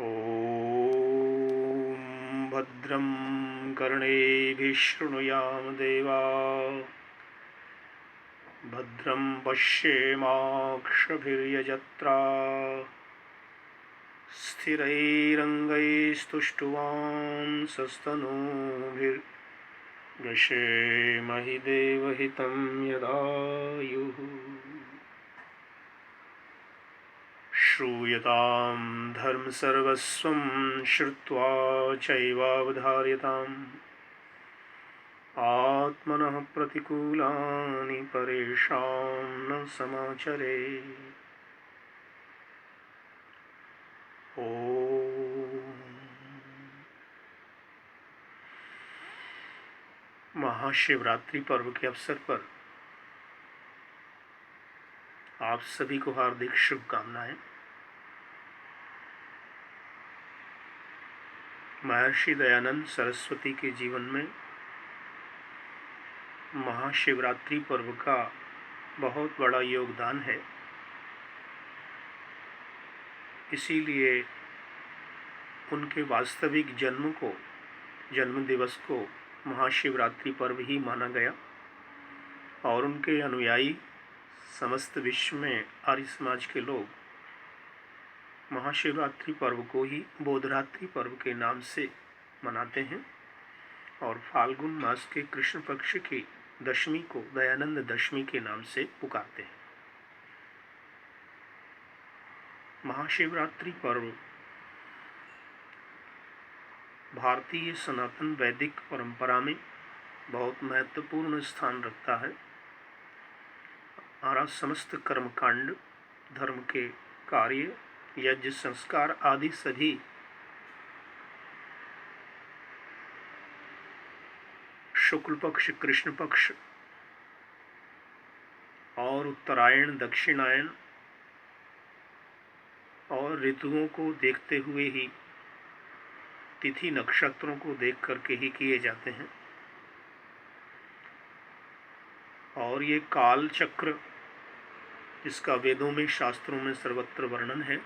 ॐ भद्रं कर्णेभिः शृणुयाम देवाः भद्रं पश्येमाक्षभिर्यजत्राः स्थिरैरङ्गैस्तुष्टुवांसस्तनूभिर्दशेमहि देवहितं यदायुः। श्रूयतां धर्मसर्वस्वं श्रुत्वा चैवावधार्यताम् आत्मनः प्रतिकूलानि परेषां न समाचरेत्। महाशिवरात्रि पर्व के अवसर पर आप सभी को हार्दिक शुभकामनाएं। महर्षि दयानंद सरस्वती के जीवन में महाशिवरात्रि पर्व का बहुत बड़ा योगदान है, इसीलिए उनके वास्तविक जन्म दिवस को महाशिवरात्रि पर्व ही माना गया और उनके अनुयायी समस्त विश्व में आर्य समाज के लोग महाशिवरात्रि पर्व को ही बोधरात्रि पर्व के नाम से मनाते हैं और फाल्गुन मास के कृष्ण पक्ष की दशमी को दयानंद दशमी के नाम से पुकारते हैं। महाशिवरात्रि पर्व भारतीय सनातन वैदिक परंपरा में बहुत महत्वपूर्ण स्थान रखता है। हमारा समस्त कर्मकांड, धर्म के कार्य, यज्ञ, संस्कार आदि सभी शुक्ल पक्ष, कृष्ण पक्ष और उत्तरायण, दक्षिणायन और ऋतुओं को देखते हुए ही, तिथि नक्षत्रों को देख करके ही किए जाते हैं। और ये काल चक्र, जिसका वेदों में, शास्त्रों में सर्वत्र वर्णन है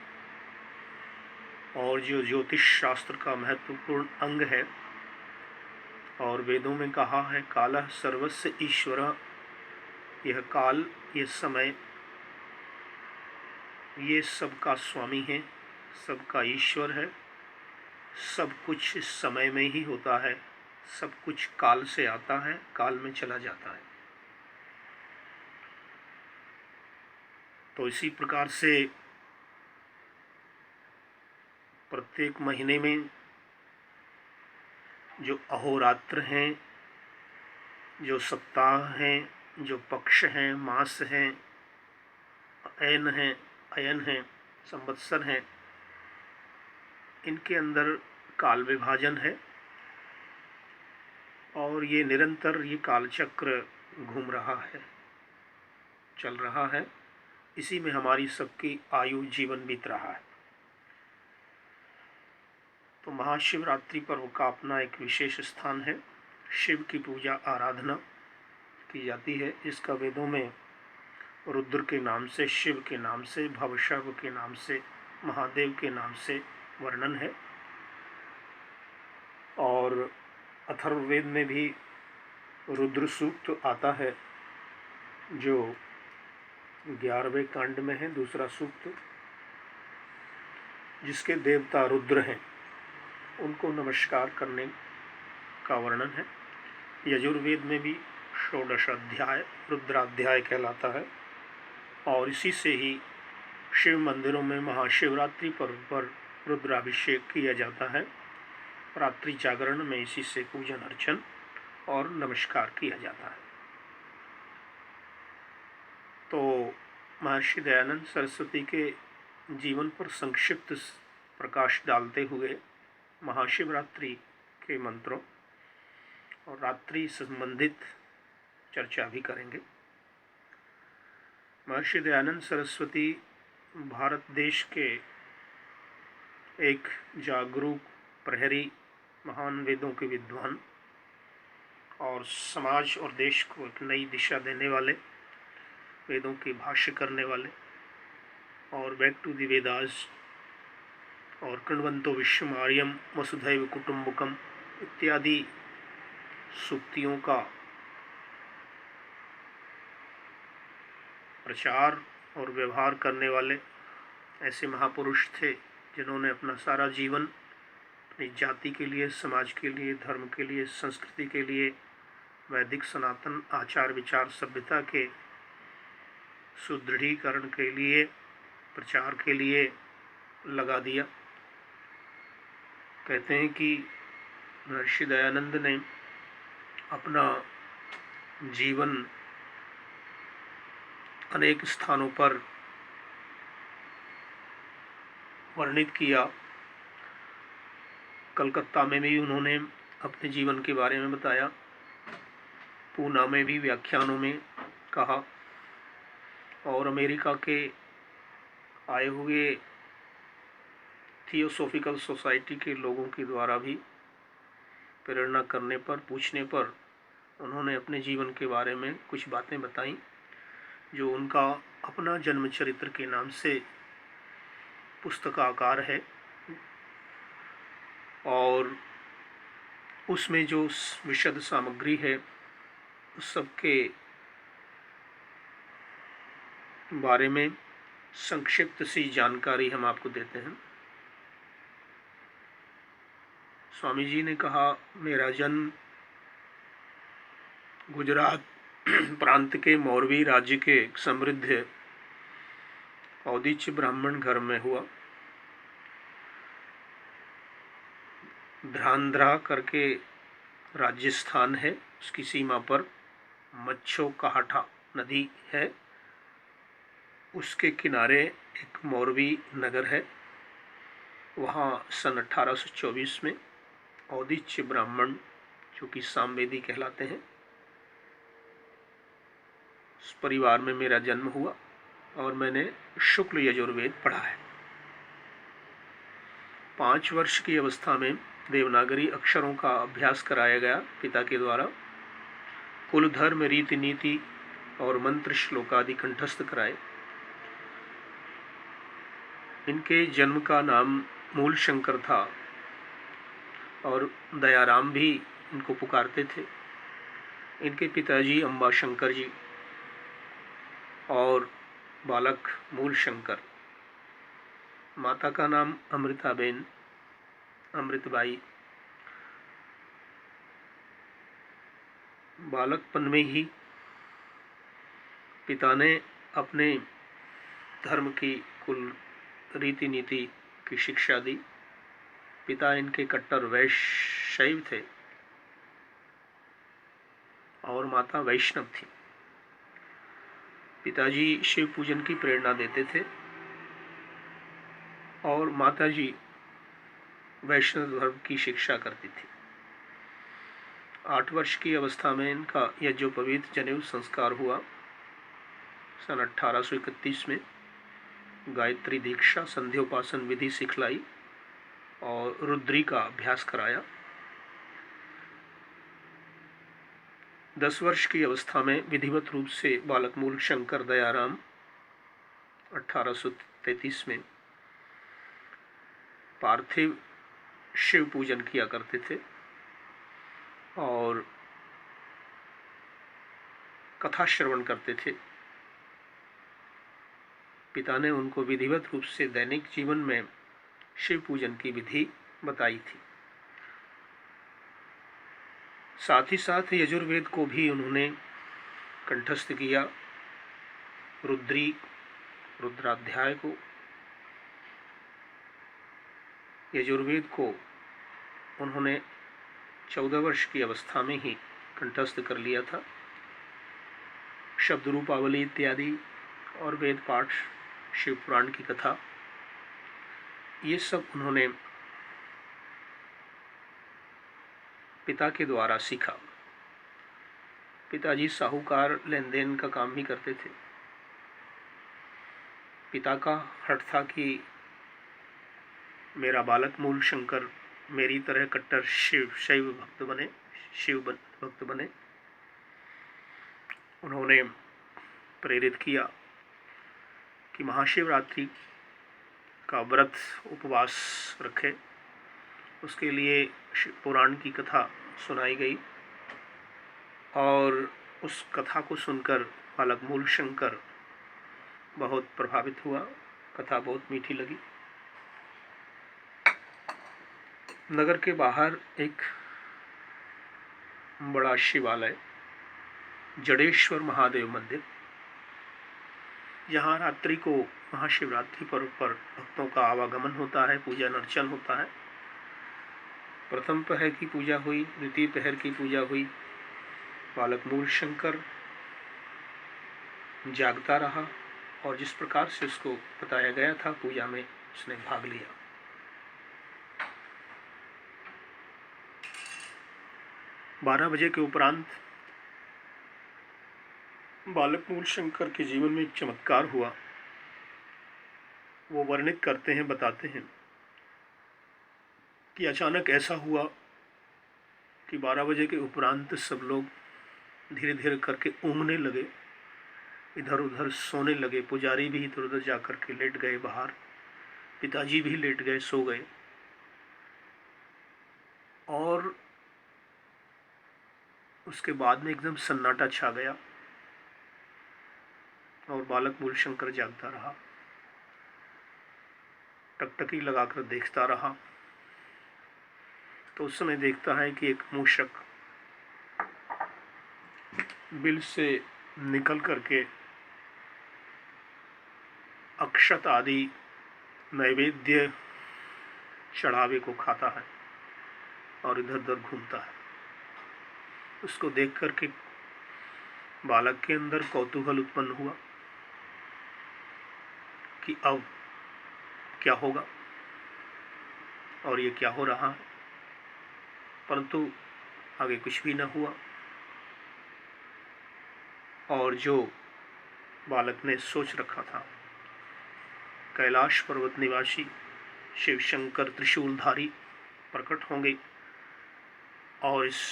और जो ज्योतिष शास्त्र का महत्वपूर्ण अंग है, और वेदों में कहा है कालः सर्वस्य ईश्वरः, यह काल, यह समय, ये सबका स्वामी है, सबका ईश्वर है। सब कुछ इस समय में ही होता है, सब कुछ काल से आता है, काल में चला जाता है। तो इसी प्रकार से प्रत्येक महीने में जो अहोरात्र हैं, जो सप्ताह हैं, जो पक्ष हैं, मास हैं, अयन हैं, संवत्सर हैं, इनके अंदर काल विभाजन है और ये निरंतर ये कालचक्र घूम रहा है, चल रहा है। इसी में हमारी सबकी आयु, जीवन बीत रहा है। तो महाशिवरात्रि पर्व का अपना एक विशेष स्थान है। शिव की पूजा आराधना की जाती है। इसका वेदों में रुद्र के नाम से, शिव के नाम से, भवशव के नाम से, महादेव के नाम से वर्णन है। और अथर्ववेद में भी रुद्र सूक्त आता है, जो 11वें कांड में है, दूसरा सूक्त, जिसके देवता रुद्र हैं, उनको नमस्कार करने का वर्णन है। यजुर्वेद में भी षोडश अध्याय रुद्राध्याय कहलाता है और इसी से ही शिव मंदिरों में महाशिवरात्रि पर्व पर रुद्राभिषेक किया जाता है। रात्रि जागरण में इसी से पूजन अर्चन और नमस्कार किया जाता है। तो महर्षि दयानंद सरस्वती के जीवन पर संक्षिप्त प्रकाश डालते हुए महाशिवरात्रि के मंत्रों और रात्रि संबंधित चर्चा भी करेंगे। महर्षि दयानंद सरस्वती भारत देश के एक जागरूक, प्रहरी, महान वेदों के विद्वान और समाज और देश को एक नई दिशा देने वाले, वेदों के भाष्य करने वाले और बैक टू द वेदास और कृण्वन्तो विश्वमार्यं वसुधैव कुटुम्बकम इत्यादि सूक्तियों का प्रचार और व्यवहार करने वाले ऐसे महापुरुष थे जिन्होंने अपना सारा जीवन अपनी जाति के लिए, समाज के लिए, धर्म के लिए, संस्कृति के लिए, वैदिक सनातन आचार विचार सभ्यता के सुदृढ़ीकरण के लिए, प्रचार के लिए लगा दिया। कहते हैं कि महर्षि दयानंद ने अपना जीवन अनेक स्थानों पर वर्णित किया। कलकत्ता में भी उन्होंने अपने जीवन के बारे में बताया, पूना में भी व्याख्यानों में कहा, और अमेरिका के आए हुए थियोसॉफिकल सोसाइटी के लोगों के द्वारा भी प्रेरणा करने पर, पूछने पर उन्होंने अपने जीवन के बारे में कुछ बातें बताईं, जो उनका अपना जन्म चरित्र के नाम से पुस्तकाकार है। और उसमें जो विशद सामग्री है उस सब के बारे में संक्षिप्त सी जानकारी हम आपको देते हैं। स्वामी जी ने कहा, मेरा जन्म गुजरात प्रांत के मौरवी राज्य के एक समृद्ध औदिच्य ब्राह्मण घर में हुआ। ध्रांध्रा करके राजस्थान है, उसकी सीमा पर मच्छो काहठा नदी है, उसके किनारे एक मौरवी नगर है। वहाँ सन 1824 में औदिच्य ब्राह्मण, जो कि सामवेदी कहलाते हैं, उस परिवार में मेरा जन्म हुआ और मैंने शुक्ल यजुर्वेद पढ़ा है। 5 वर्ष की अवस्था में देवनागरी अक्षरों का अभ्यास कराया गया पिता के द्वारा। कुल धर्म, रीति नीति और मंत्र श्लोक आदि कंठस्थ कराए। इनके जन्म का नाम मूल शंकर था और दयाराम भी इनको पुकारते थे। इनके पिताजी अम्बा शंकर जी और बालक मूल शंकर। माता का नाम अमृताबेन, अमृतबाई। बालकपन में ही पिता ने अपने धर्म की कुल रीति नीति की शिक्षा दी। पिता इनके कट्टर वैष्णव थे और माता वैष्णव थी। पिताजी शिव पूजन की प्रेरणा देते थे और माताजी वैष्णव धर्म की शिक्षा करती थी। 8 वर्ष की अवस्था में इनका यज्ञोपवीत जनेऊ संस्कार हुआ। सन 1831 में गायत्री दीक्षा, संध्योपासन विधि सिखलाई और रुद्री का अभ्यास कराया। 10 वर्ष की अवस्था में विधिवत रूप से बालक मूल शंकर दयाराम 1833 में पार्थिव शिव पूजन किया करते थे और कथा श्रवण करते थे। पिता ने उनको विधिवत रूप से दैनिक जीवन में शिव पूजन की विधि बताई थी। साथ ही साथ यजुर्वेद को भी उन्होंने कंठस्थ किया। रुद्री, रुद्राध्याय को, यजुर्वेद को उन्होंने 14 वर्ष की अवस्था में ही कंठस्थ कर लिया था। शब्द रूपावली इत्यादि और वेद पाठ, शिव पुराण की कथा, ये सब उन्होंने पिता के द्वारा सीखा। पिताजी साहूकार लेन देन का काम भी करते थे। पिता का हठ था कि मेरा बालक मूल शंकर मेरी तरह कट्टर शैव भक्त बने, शिव भक्त बने। उन्होंने प्रेरित किया कि महाशिवरात्रि का व्रत उपवास रखे। उसके लिए पुराण की कथा सुनाई गई और उस कथा को सुनकर बालक मूलशंकर बहुत प्रभावित हुआ। कथा बहुत मीठी लगी। नगर के बाहर एक बड़ा शिवालय, जडेश्वर महादेव मंदिर, जहाँ रात्रि को महाशिवरात्रि पर्व पर भक्तों का आवागमन होता है, पूजा अर्चन होता है। प्रथम पहर की पूजा हुई, द्वितीय पहर की पूजा हुई। बालक मूलशंकर जागता रहा और जिस प्रकार से उसको बताया गया था पूजा में उसने भाग लिया। बारह बजे के उपरांत बालक मूलशंकर के जीवन में एक चमत्कार हुआ। वो वर्णित करते हैं, बताते हैं कि अचानक ऐसा हुआ कि 12 बजे के उपरांत सब लोग धीरे धीरे करके ऊँघने लगे, इधर उधर सोने लगे। पुजारी भी इधर उधर जा कर के लेट गए बाहर, पिताजी भी लेट गए, सो गए। और उसके बाद में एकदम सन्नाटा छा गया और बालक मूलशंकर जागता रहा, टकटकी लगाकर देखता रहा। तो उस समय देखता है कि एक मूषक बिल से निकल करके अक्षत आदि नैवेद्य चढ़ावे को खाता है और इधर उधर घूमता है। उसको देख करके बालक के अंदर कौतूहल उत्पन्न हुआ कि अब क्या होगा और ये क्या हो रहा है, परंतु आगे कुछ भी न हुआ। और जो बालक ने सोच रखा था, कैलाश पर्वत निवासी शिव शंकर त्रिशूलधारी प्रकट होंगे और इस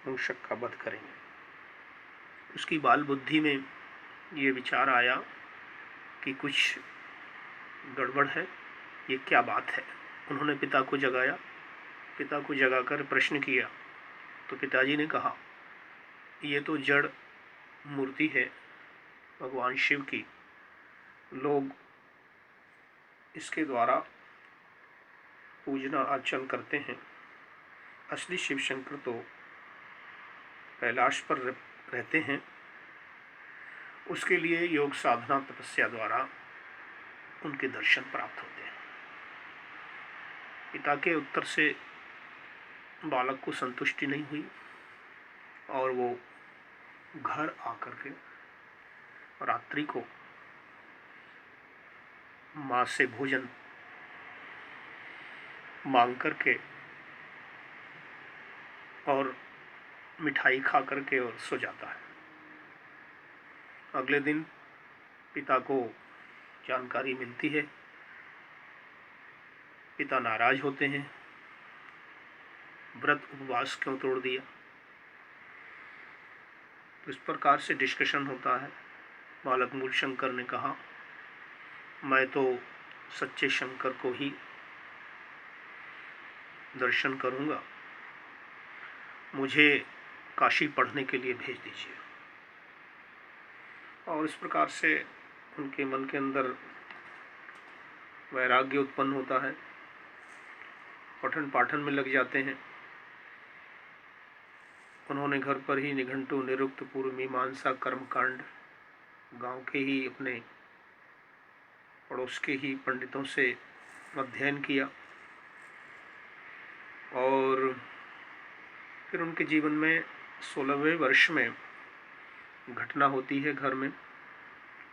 मूषक का वध करेंगे। उसकी बाल बुद्धि में ये विचार आया कि कुछ गड़बड़ है, ये क्या बात है। उन्होंने पिता को जगाया, पिता को जगाकर प्रश्न किया तो पिताजी ने कहा, ये तो जड़ मूर्ति है भगवान शिव की, लोग इसके द्वारा पूजना अर्चन करते हैं। असली शिव शंकर तो कैलाश पर रहते हैं, उसके लिए योग साधना तपस्या द्वारा उनके दर्शन प्राप्त होते हैं। पिता के उत्तर से बालक को संतुष्टि नहीं हुई और वो घर आकर के रात्रि को माँ से भोजन मांग करके और मिठाई खा करके और सो जाता है। अगले दिन पिता को जानकारी मिलती है, पिता नाराज होते हैं, व्रत उपवास क्यों तोड़ दिया। तो इस प्रकार से डिस्कशन होता है। बालक मूलशंकर ने कहा, मैं तो सच्चे शंकर को ही दर्शन करूंगा, मुझे काशी पढ़ने के लिए भेज दीजिए। और इस प्रकार से उनके मन के अंदर वैराग्य उत्पन्न होता है, पठन पाठन में लग जाते हैं। उन्होंने घर पर ही निघंटु, निरुक्त, पूर्व मीमांसा, कर्मकांड गांव के ही अपने पड़ोस के ही पंडितों से अध्ययन किया। और फिर उनके जीवन में 16वें वर्ष में घटना होती है। घर में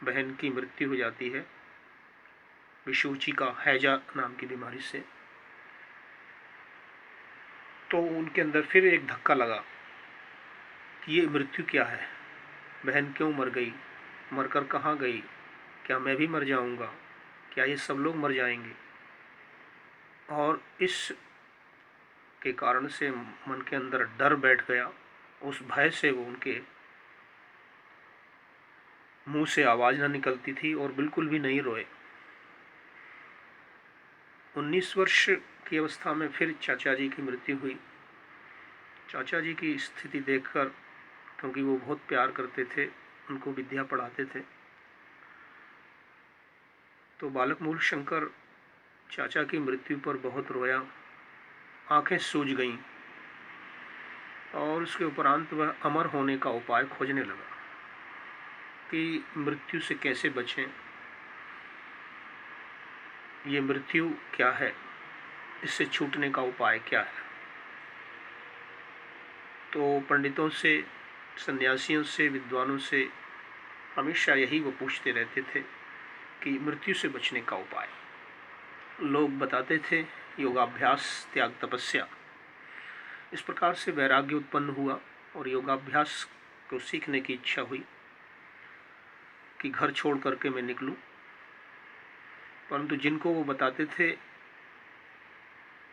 बहन की मृत्यु हो जाती है विषूची का हैजा नाम की बीमारी से। तो उनके अंदर फिर एक धक्का लगा कि ये मृत्यु क्या है, बहन क्यों मर गई, मरकर कहाँ गई, क्या मैं भी मर जाऊंगा, क्या ये सब लोग मर जाएंगे। और इस के कारण से मन के अंदर डर बैठ गया। उस भय से वो उनके मुंह से आवाज़ ना निकलती थी और बिल्कुल भी नहीं रोए। 19 वर्ष की अवस्था में फिर चाचा जी की मृत्यु हुई। चाचा जी की स्थिति देखकर, क्योंकि वो बहुत प्यार करते थे, उनको विद्या पढ़ाते थे, तो बालक मूल शंकर चाचा की मृत्यु पर बहुत रोया, आंखें सूज गईं और उसके उपरांत वह अमर होने का उपाय खोजने लगा कि मृत्यु से कैसे बचें, ये मृत्यु क्या है, इससे छूटने का उपाय क्या है। तो पंडितों से, सन्यासियों से, विद्वानों से हमेशा यही वो पूछते रहते थे कि मृत्यु से बचने का उपाय। लोग बताते थे योगाभ्यास, त्याग, तपस्या। इस प्रकार से वैराग्य उत्पन्न हुआ और योगाभ्यास को सीखने की इच्छा हुई कि घर छोड़ करके मैं निकलूं। परंतु जिनको वो बताते थे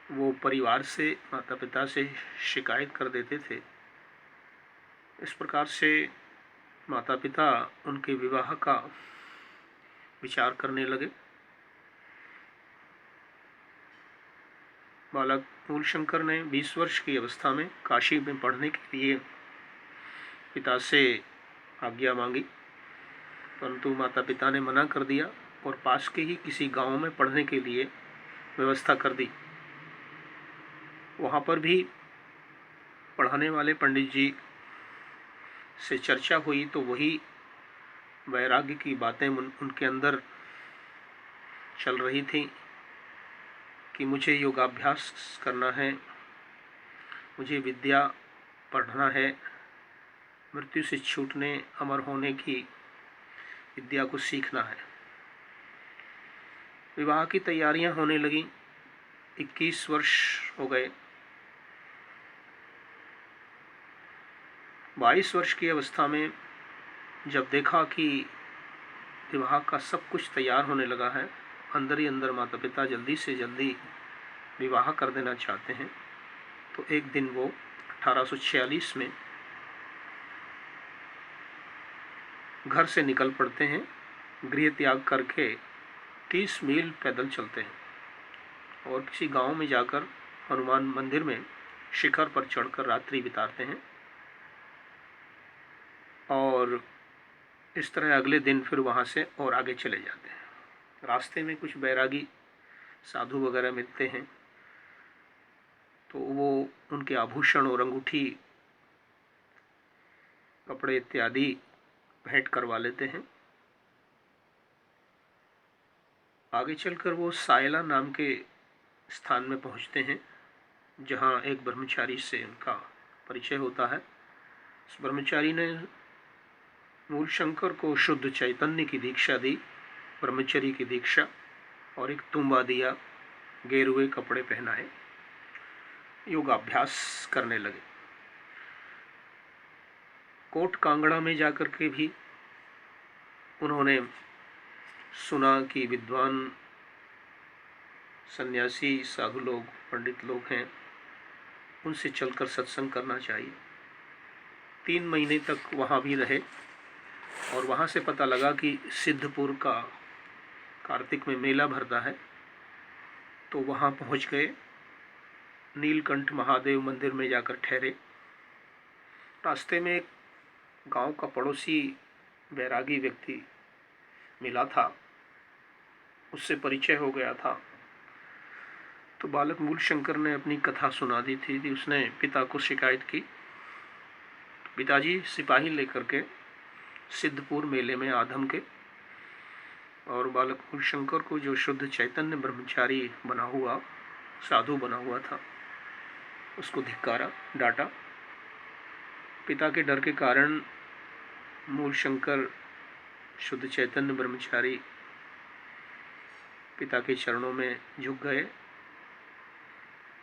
वो परिवार से, माता पिता से शिकायत कर देते थे। इस प्रकार से माता पिता उनके विवाह का विचार करने लगे। बालक मूलशंकर ने 20 वर्ष की अवस्था में काशी में पढ़ने के लिए पिता से आज्ञा मांगी, परंतु माता पिता ने मना कर दिया और पास के ही किसी गांव में पढ़ने के लिए व्यवस्था कर दी। वहाँ पर भी पढ़ाने वाले पंडित जी से चर्चा हुई तो वही वैराग्य की बातें उनके अंदर चल रही थी कि मुझे योगाभ्यास करना है, मुझे विद्या पढ़ना है, मृत्यु से छूटने, अमर होने की विद्या को सीखना है। विवाह की तैयारियां होने लगी। 21 वर्ष हो गए। 22 वर्ष की अवस्था में जब देखा कि विवाह का सब कुछ तैयार होने लगा है, अंदर ही अंदर माता पिता जल्दी से जल्दी विवाह कर देना चाहते हैं, तो एक दिन वो 1846 में घर से निकल पड़ते हैं। गृह त्याग करके 30 मील पैदल चलते हैं और किसी गांव में जाकर हनुमान मंदिर में शिखर पर चढ़कर रात्रि बिताते हैं। और इस तरह अगले दिन फिर वहाँ से और आगे चले जाते हैं। रास्ते में कुछ बैरागी साधु वगैरह मिलते हैं, तो वो उनके आभूषण और अंगूठी, कपड़े इत्यादि भेंट करवा लेते हैं। आगे चलकर वो सायला नाम के स्थान में पहुंचते हैं, जहां एक ब्रह्मचारी से उनका परिचय होता है। उस ब्रह्मचारी ने मूलशंकर को शुद्ध चैतन्य की दीक्षा दी, ब्रह्मचर्य की दीक्षा, और एक तुम्बा दिया, गेरुए कपड़े पहनाए, योगाभ्यास करने लगे। कोट कांगड़ा में जाकर के भी उन्होंने सुना कि विद्वान सन्यासी, साधु लोग, पंडित लोग हैं, उनसे चलकर सत्संग करना चाहिए। 3 महीने तक वहाँ भी रहे और वहाँ से पता लगा कि सिद्धपुर का कार्तिक में मेला भरता है, तो वहाँ पहुँच गए। नीलकंठ महादेव मंदिर में जाकर ठहरे। रास्ते में एक गांव का पड़ोसी वैरागी व्यक्ति मिला था, उससे परिचय हो गया था। तो बालक मूलशंकर ने अपनी कथा सुना दी थी कि उसने पिता को शिकायत की। पिताजी सिपाही लेकर के सिद्धपुर मेले में आधम के, और बालक मूलशंकर को, जो शुद्ध चैतन्य ब्रह्मचारी बना हुआ, साधु बना हुआ था, उसको धिक्कारा, डांटा। पिता के डर के कारण मूलशंकर शुद्ध चैतन्य ब्रह्मचारी पिता के चरणों में झुक गए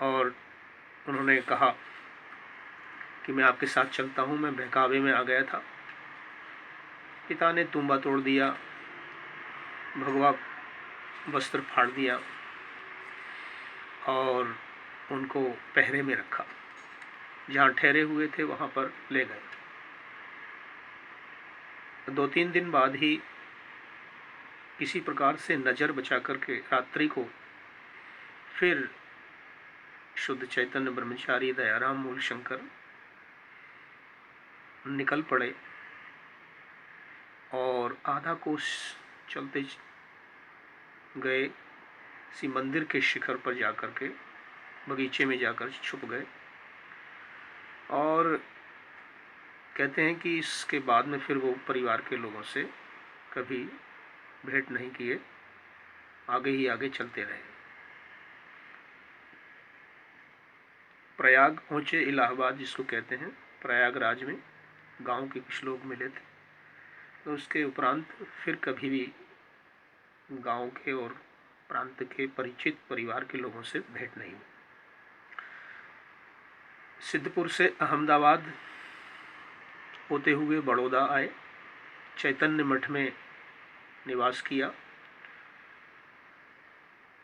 और उन्होंने कहा कि मैं आपके साथ चलता हूँ, मैं बहकावे में आ गया था। पिता ने तुम्बा तोड़ दिया, भगवा वस्त्र फाड़ दिया और उनको पहरे में रखा। जहाँ ठहरे हुए थे वहाँ पर ले गए। 2-3 दिन बाद ही किसी प्रकार से नज़र बचा करके रात्रि को फिर शुद्ध चैतन्य ब्रह्मचारी दयाराम मूलशंकर निकल पड़े और आधा कोस चलते गए, किसी मंदिर के शिखर पर जाकर के बगीचे में जाकर छुप गए। और कहते हैं कि इसके बाद में फिर वो परिवार के लोगों से कभी भेंट नहीं किए, आगे ही आगे चलते रहे। प्रयाग पहुंचे, इलाहाबाद जिसको कहते हैं, प्रयागराज में गांव के कुछ लोग मिले थे। तो उसके उपरांत फिर कभी भी गांव के और प्रांत के परिचित परिवार के लोगों से भेंट नहीं हुई। सिद्धपुर से अहमदाबाद होते हुए बड़ौदा आए, चैतन्य मठ में निवास किया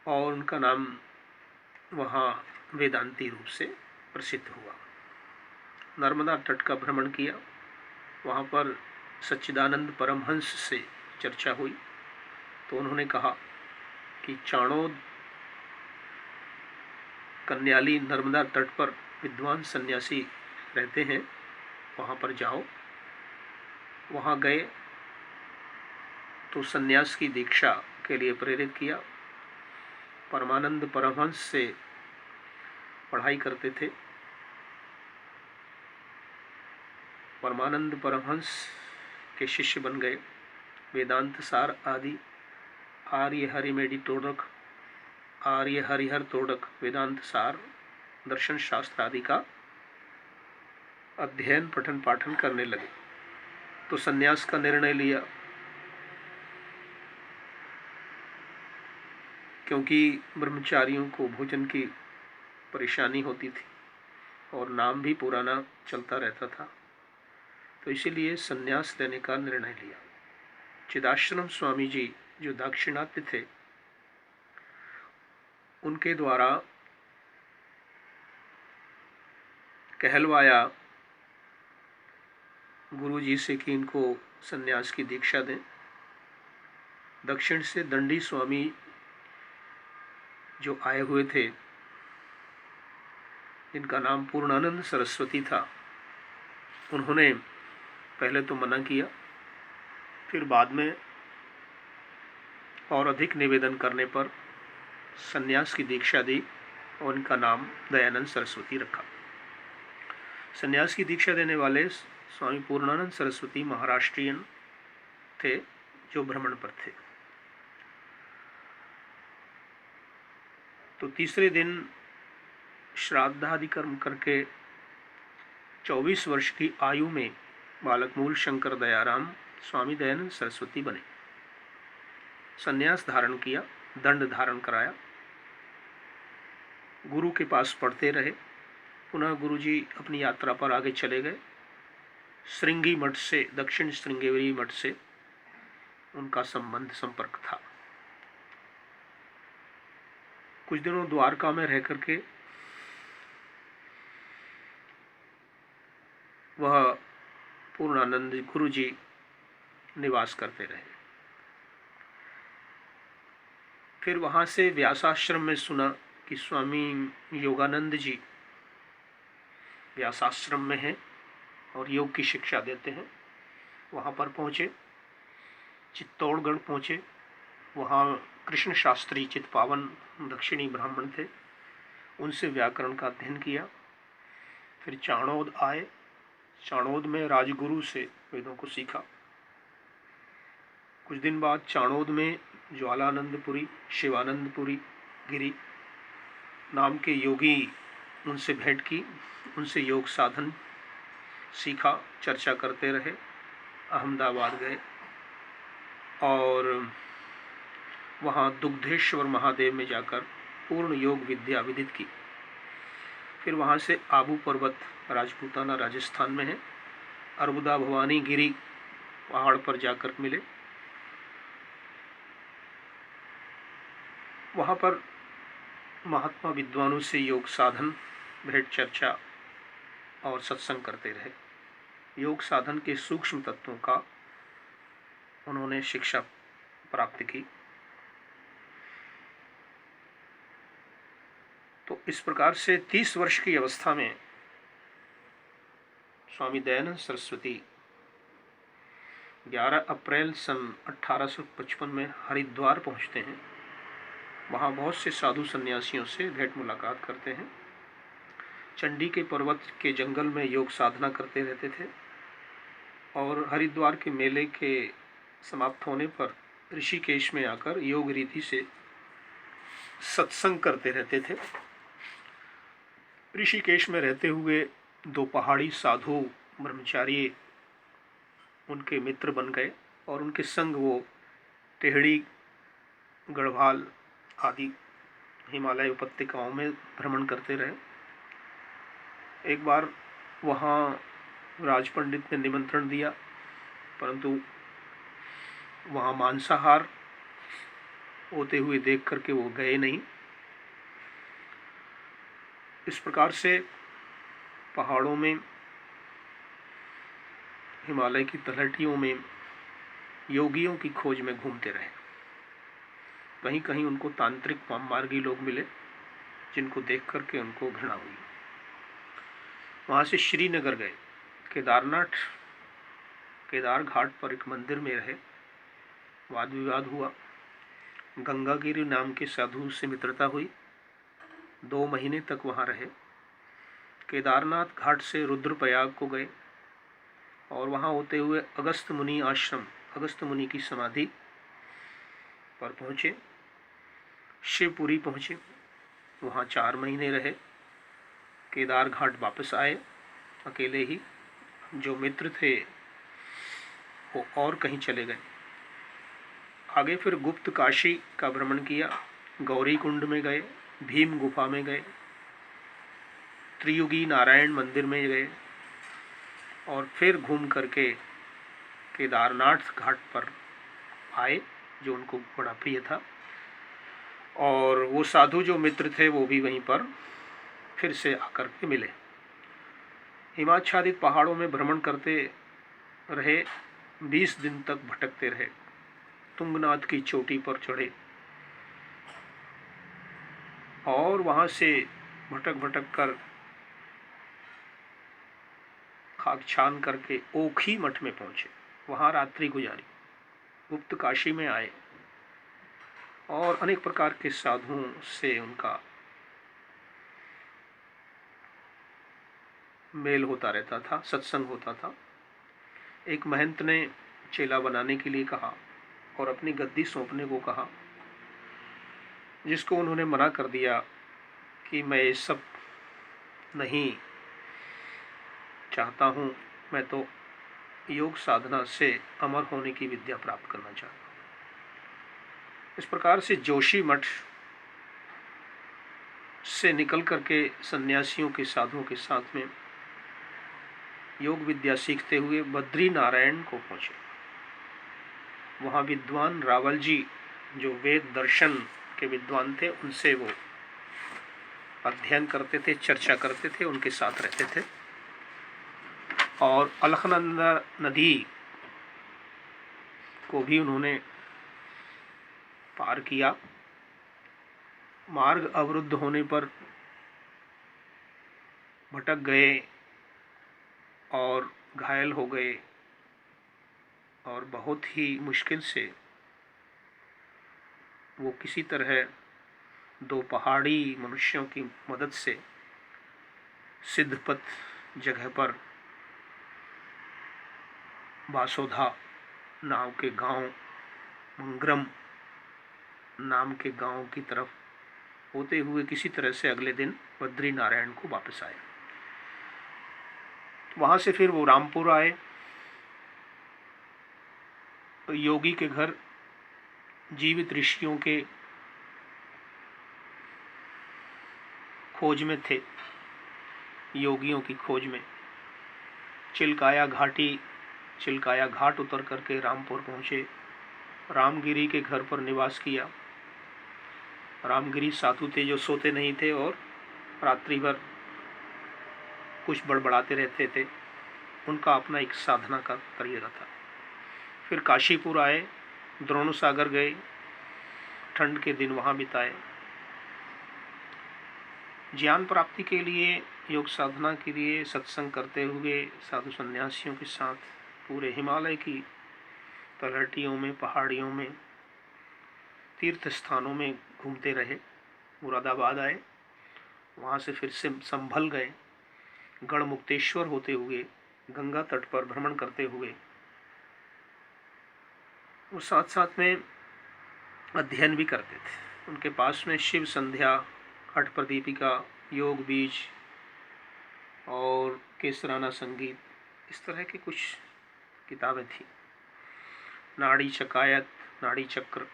और उनका नाम वहाँ वेदांती रूप से प्रसिद्ध हुआ। नर्मदा तट का भ्रमण किया, वहाँ पर सच्चिदानंद परमहंस से चर्चा हुई तो उन्होंने कहा कि चाणोद कन्याली नर्मदा तट पर विद्वान सन्यासी रहते हैं, वहाँ पर जाओ। वहाँ गए तो सन्यास की दीक्षा के लिए प्रेरित किया। परमानंद परमहंस से पढ़ाई करते थे। परमानंद परमहंस के शिष्य बन गए। वेदांत सार आदि, आर्य हरिमेडी तोड़क, आर्य हरिहर तोड़क, वेदांत सार, दर्शन शास्त्र आदि का अध्ययन पठन पाठन करने लगे। तो सन्यास का निर्णय लिया, क्योंकि ब्रह्मचारियों को भोजन की परेशानी होती थी और नाम भी पुराना चलता रहता था, तो इसीलिए सन्यास लेने का निर्णय लिया। चिदाश्रम स्वामी जी जो दाक्षिणात्य थे, उनके द्वारा कहलवाया गुरु जी से कि इनको सन्यास की दीक्षा दें। दक्षिण से दंडी स्वामी जो आए हुए थे, इनका नाम पूर्णानंद सरस्वती था, उन्होंने पहले तो मना किया, फिर बाद में और अधिक निवेदन करने पर सन्यास की दीक्षा दी और इनका नाम दयानंद सरस्वती रखा। सन्यास की दीक्षा देने वाले स्वामी पूर्णानंद सरस्वती महाराष्ट्रियन थे जो भ्रमण पर थे। तो तीसरे दिन श्राद्ध आदि कर्म करके 24 वर्ष की आयु में बालक मूल शंकर दयाराम स्वामी दयानंद सरस्वती बने। सन्यास धारण किया, दंड धारण कराया, गुरु के पास पढ़ते रहे। पुनः गुरु जी अपनी यात्रा पर आगे चले गए। श्रृंगी मठ से, दक्षिण श्रृंगेरी मठ से उनका संपर्क था। कुछ दिनों द्वारका में रह करके वह पूर्णानंद गुरु जी निवास करते रहे। फिर वहां से व्यासाश्रम में सुना कि स्वामी योगानंद जी व्यासाश्रम में हैं और योग की शिक्षा देते हैं। वहाँ पर पहुँचे, चित्तौड़गढ़ पहुँचे। वहाँ कृष्ण शास्त्री चित्पावन दक्षिणी ब्राह्मण थे, उनसे व्याकरण का अध्ययन किया। फिर चाणोद आए, चाणोद में राजगुरु से वेदों को सीखा। कुछ दिन बाद चाणोद में ज्वालानंदपुरी, शिवानंदपुरी गिरी नाम के योगी, उनसे भेंट की, उनसे योग साधन सीखा, चर्चा करते रहे। अहमदाबाद गए और वहाँ दुग्धेश्वर महादेव में जाकर पूर्ण योग विद्या विदित की। फिर वहाँ से आबू पर्वत राजपूताना राजस्थान में है, अर्बुदा भवानी गिरी पहाड़ पर जाकर मिले। वहाँ पर महात्मा विद्वानों से योग साधन, भेंट चर्चा और सत्संग करते रहे। योग साधन के सूक्ष्म तत्वों का उन्होंने शिक्षा प्राप्त की। इस प्रकार से 30 वर्ष की अवस्था में स्वामी दयानंद सरस्वती 11 अप्रैल सन 1855 में हरिद्वार पहुंचते हैं। वहाँ बहुत से साधु सन्यासियों से भेंट मुलाकात करते हैं। चंडी के पर्वत के जंगल में योग साधना करते रहते थे और हरिद्वार के मेले के समाप्त होने पर ऋषिकेश में आकर योग रीति से सत्संग करते रहते थे। ऋषिकेश में रहते हुए 2 पहाड़ी साधु ब्रह्मचारी उनके मित्र बन गए और उनके संग वो टेहड़ी, गढ़वाल आदि हिमालय उपत्यकाओं में भ्रमण करते रहे। एक बार वहाँ राज पंडित ने निमंत्रण दिया, परंतु वहाँ मांसाहार होते हुए देख करके वो गए नहीं। इस प्रकार से पहाड़ों में, हिमालय की तलहटियों में योगियों की खोज में घूमते रहे। कहीं कहीं उनको तांत्रिक मार्गी लोग मिले जिनको देख करके उनको घृणा हुई। वहाँ से श्रीनगर गए। केदार घाट पर एक मंदिर में रहे। वाद विवाद हुआ। गंगागिरी नाम के साधु से मित्रता हुई। 2 महीने तक वहाँ रहे। केदारनाथ घाट से रुद्रप्रयाग को गए और वहाँ होते हुए अगस्त मुनि आश्रम, अगस्त मुनि की समाधि पर पहुँचे। शिवपुरी पहुँचे, वहाँ 4 महीने रहे। केदार घाट वापस आए अकेले ही। जो मित्र थे वो और कहीं चले गए। आगे फिर गुप्त काशी का भ्रमण किया। गौरी कुंड में गए, भीम गुफा में गए, त्रियुगी नारायण मंदिर में गए और फिर घूम करके केदारनाथ घाट पर आए जो उनको बड़ा प्रिय था। और वो साधु जो मित्र थे वो भी वहीं पर फिर से आकर के मिले। हिमाच्छादित पहाड़ों में भ्रमण करते रहे। 20 दिन तक भटकते रहे। तुंगनाथ की चोटी पर चढ़े और वहाँ से भटक भटक कर खाक छान करके ओखी मठ में पहुँचे। वहाँ रात्रि गुजारी। गुप्त काशी में आए और अनेक प्रकार के साधुओं से उनका मेल होता रहता था, सत्संग होता था। एक महंत ने चेला बनाने के लिए कहा और अपनी गद्दी सौंपने को कहा, जिसको उन्होंने मना कर दिया कि मैं ये सब नहीं चाहता हूँ, मैं तो योग साधना से अमर होने की विद्या प्राप्त करना चाहता हूँ। इस प्रकार से जोशी मठ से निकल करके सन्यासियों के, साधुओं के साथ में योग विद्या सीखते हुए बद्री नारायण को पहुँचे। वहाँ विद्वान रावल जी जो वेद दर्शन के विद्वान थे, उनसे वो अध्ययन करते थे, चर्चा करते थे, उनके साथ रहते थे। और अलखनंदा नदी को भी उन्होंने पार किया। मार्ग अवरुद्ध होने पर भटक गए और घायल हो गए और बहुत ही मुश्किल से वो किसी तरह 2 पहाड़ी मनुष्यों की मदद से सिद्धपथ जगह पर बासोधा नाम के गांव, मंगरम नाम के गांव की तरफ होते हुए किसी तरह से अगले दिन बद्री नारायण को वापस आए। वहाँ से फिर वो रामपुर आए। योगी के घर जीवित ऋषियों के खोज में थे, योगियों की खोज में। चिल्काया घाट उतर करके रामपुर पहुँचे। रामगिरी के घर पर निवास किया। रामगिरी साधु थे जो सोते नहीं थे और रात्रि भर कुछ बड़बड़ाते रहते थे। उनका अपना एक साधना का तरीका था। फिर काशीपुर आए, द्रोण सागर गए, ठंड के दिन वहाँ बिताए। ज्ञान प्राप्ति के लिए, योग साधना के लिए सत्संग करते हुए साधु सन्यासियों के साथ पूरे हिमालय की तलहटियों में, पहाड़ियों में, तीर्थ स्थानों में घूमते रहे। मुरादाबाद आए, वहाँ से फिर से संभल गए, गढ़मुक्तेश्वर होते हुए गंगा तट पर भ्रमण करते हुए वो साथ साथ में अध्ययन भी करते थे। उनके पास में शिव संध्या, हठ प्रदीपिका, योग बीज और केसराना संगीत, इस तरह की कुछ किताबें थी। नाड़ी चकायत, नाड़ी चक्र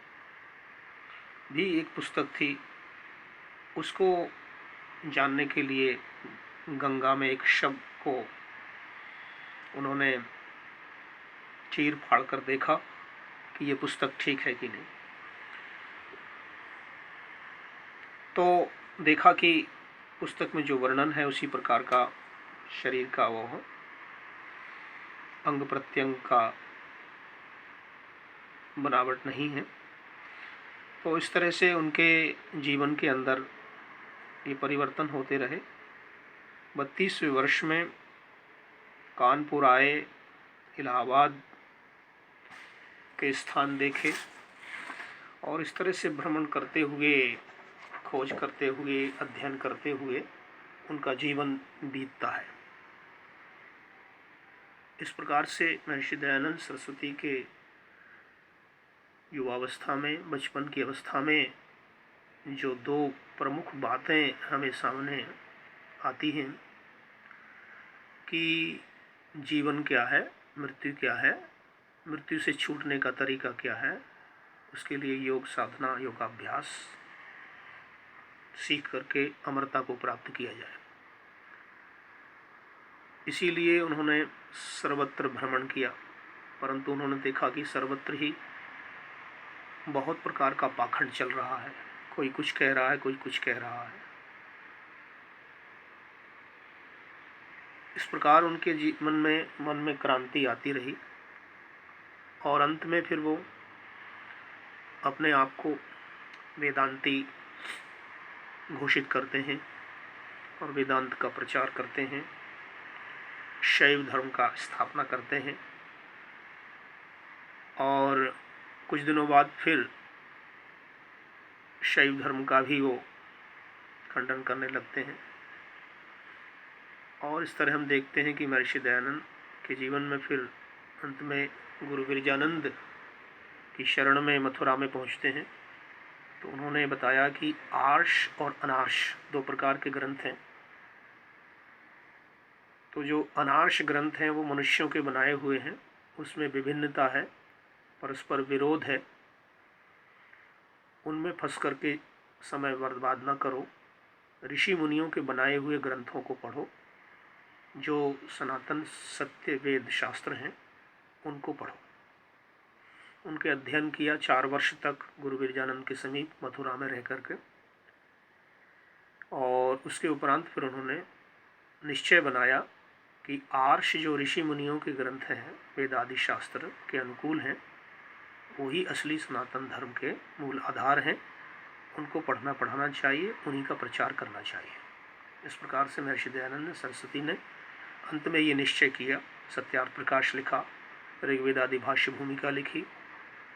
भी एक पुस्तक थी। उसको जानने के लिए गंगा में एक शब्द को उन्होंने चीर फाड़ कर देखा कि ये पुस्तक ठीक है कि नहीं। तो देखा कि पुस्तक में जो वर्णन है उसी प्रकार का शरीर का वो अंग प्रत्यंग का बनावट नहीं है। तो इस तरह से उनके जीवन के अंदर ये परिवर्तन होते रहे। 32वें वर्ष में कानपुर आए, इलाहाबाद के स्थान देखे और इस तरह से भ्रमण करते हुए, खोज करते हुए, अध्ययन करते हुए उनका जीवन बीतता है। इस प्रकार से महर्षि दयानंद सरस्वती के युवावस्था में, बचपन की अवस्था में जो दो प्रमुख बातें हमें सामने आती हैं कि जीवन क्या है, मृत्यु क्या है, मृत्यु से छूटने का तरीका क्या है, उसके लिए योग साधना, योगाभ्यास सीख करके अमरता को प्राप्त किया जाए। इसीलिए उन्होंने सर्वत्र भ्रमण किया, परंतु उन्होंने देखा कि सर्वत्र ही बहुत प्रकार का पाखंड चल रहा है। कोई कुछ कह रहा है, कोई कुछ कह रहा है। इस प्रकार उनके मन में क्रांति आती रही और अंत में फिर वो अपने आप को वेदांती घोषित करते हैं और वेदांत का प्रचार करते हैं, शैव धर्म का स्थापना करते हैं और कुछ दिनों बाद फिर शैव धर्म का भी वो खंडन करने लगते हैं। और इस तरह हम देखते हैं कि महर्षि दयानंद के जीवन में फिर अंत में गुरु विरजानंद की शरण में मथुरा में पहुंचते हैं। तो उन्होंने बताया कि आर्ष और अनार्ष दो प्रकार के ग्रंथ हैं। तो जो अनार्ष ग्रंथ हैं वो मनुष्यों के बनाए हुए हैं, उसमें विभिन्नता है, परस्पर विरोध है, उनमें फंस करके समय बर्बाद न करो। ऋषि मुनियों के बनाए हुए ग्रंथों को पढ़ो, जो सनातन सत्य वेद शास्त्र हैं उनको पढ़ो। उनके अध्ययन किया 4 वर्ष तक गुरु विरजानंद के समीप मथुरा में रह करके, और उसके उपरांत फिर उन्होंने निश्चय बनाया कि आर्ष जो ऋषि मुनियों के ग्रंथ हैं, वेद आदि शास्त्र के अनुकूल हैं, वही असली सनातन धर्म के मूल आधार हैं। उनको पढ़ना पढ़ाना चाहिए, उन्हीं का प्रचार करना चाहिए। इस प्रकार से महर्षि दयानंद सरस्वती ने अंत में ये निश्चय किया। सत्यार्थ प्रकाश लिखा, ऋग्वेद आदि भाष्य भूमिका लिखी,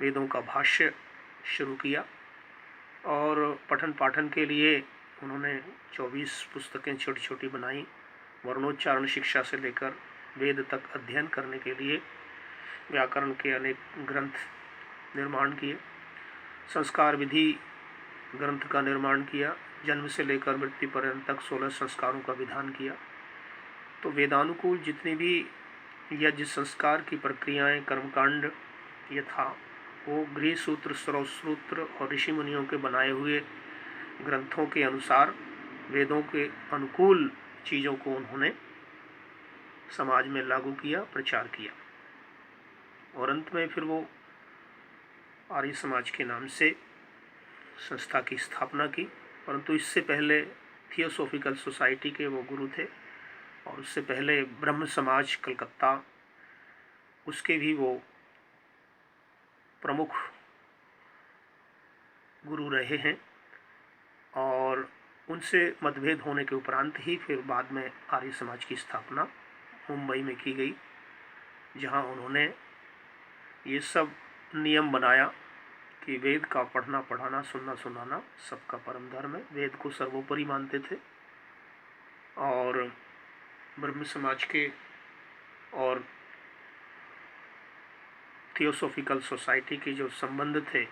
वेदों का भाष्य शुरू किया और पठन पाठन के लिए उन्होंने 24 पुस्तकें छोटी छोटी बनाई। वर्णोच्चारण शिक्षा से लेकर वेद तक अध्ययन करने के लिए व्याकरण के अनेक ग्रंथ निर्माण किए। संस्कार विधि ग्रंथ का निर्माण किया। जन्म से लेकर मृत्यु पर्यंत तक 16 संस्कारों का विधान किया। तो वेदानुकूल जितनी भी यज्ञ संस्कार की प्रक्रियाएं, कर्मकांड यथा वो गृह सूत्र, स्रोत सूत्र और ऋषि मुनियों के बनाए हुए ग्रंथों के अनुसार वेदों के अनुकूल चीज़ों को उन्होंने समाज में लागू किया, प्रचार किया और अंत में फिर वो आर्य समाज के नाम से संस्था की स्थापना की। परंतु इससे पहले थियोसॉफिकल सोसाइटी के वो गुरु थे और उससे पहले ब्रह्म समाज कलकत्ता, उसके भी वो प्रमुख गुरु रहे हैं। और उनसे मतभेद होने के उपरांत ही फिर बाद में आर्य समाज की स्थापना मुंबई में की गई, जहां उन्होंने ये सब नियम बनाया कि वेद का पढ़ना पढ़ाना सुनना सुनाना सबका परम धर्म है। वेद को सर्वोपरि मानते थे और ब्रह्म समाज के और थियोसॉफिकल सोसाइटी के जो संबंध थे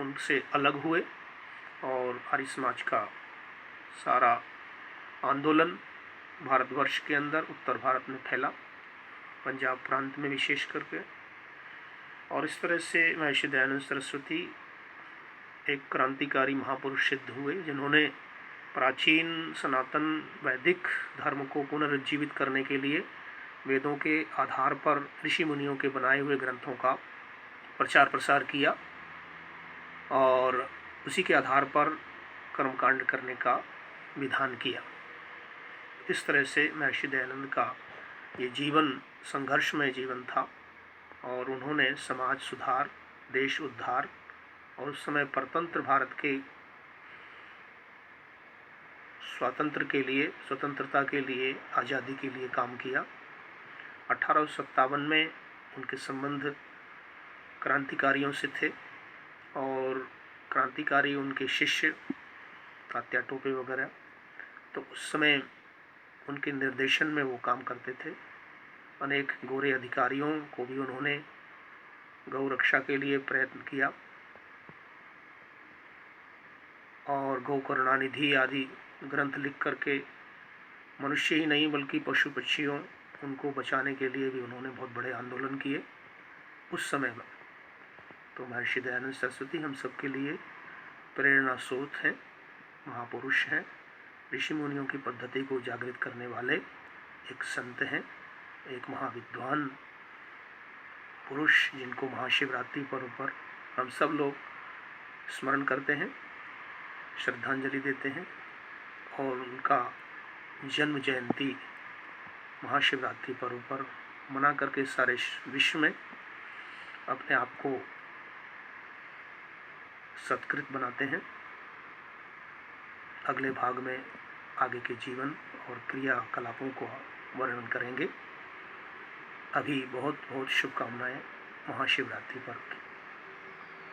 उनसे अलग हुए और आर्य समाज का सारा आंदोलन भारतवर्ष के अंदर उत्तर भारत में फैला, पंजाब प्रांत में विशेष करके। और इस तरह से महर्षि दयानंद सरस्वती एक क्रांतिकारी महापुरुष सिद्ध हुए, जिन्होंने प्राचीन सनातन वैदिक धर्म को पुनरुज्जीवित करने के लिए वेदों के आधार पर ऋषि मुनियों के बनाए हुए ग्रंथों का प्रचार प्रसार किया और उसी के आधार पर कर्मकांड करने का विधान किया। इस तरह से महर्षि दयानंद का ये जीवन संघर्षमय जीवन था और उन्होंने समाज सुधार, देश उद्धार और उस समय परतंत्र भारत के स्वतंत्रता के लिए, आज़ादी के लिए काम किया। 1857 में उनके संबंध क्रांतिकारियों से थे और क्रांतिकारी उनके शिष्य तात्या टोपे वगैरह, तो उस समय उनके निर्देशन में वो काम करते थे। अनेक गोरे अधिकारियों को भी उन्होंने गौ रक्षा के लिए प्रयत्न किया और गौ करुणानिधि आदि ग्रंथ लिख करके मनुष्य ही नहीं बल्कि पशु पक्षियों उनको बचाने के लिए भी उन्होंने बहुत बड़े आंदोलन किए उस समय में। तो महर्षि दयानंद सरस्वती हम सबके लिए प्रेरणा स्रोत हैं, महापुरुष हैं, ऋषि मुनियों की पद्धति को जागृत करने वाले एक संत हैं, एक महाविद्वान पुरुष जिनको महाशिवरात्रि पर्व पर हम सब लोग स्मरण करते हैं, श्रद्धांजलि देते हैं और उनका जन्म जयंती महाशिवरात्रि पर्व पर मना करके सारे विश्व में अपने आप को सत्कृत बनाते हैं। अगले भाग में आगे के जीवन और क्रियाकलापों को वर्णन करेंगे। अभी बहुत बहुत शुभकामनाएं महाशिवरात्रि पर्व की।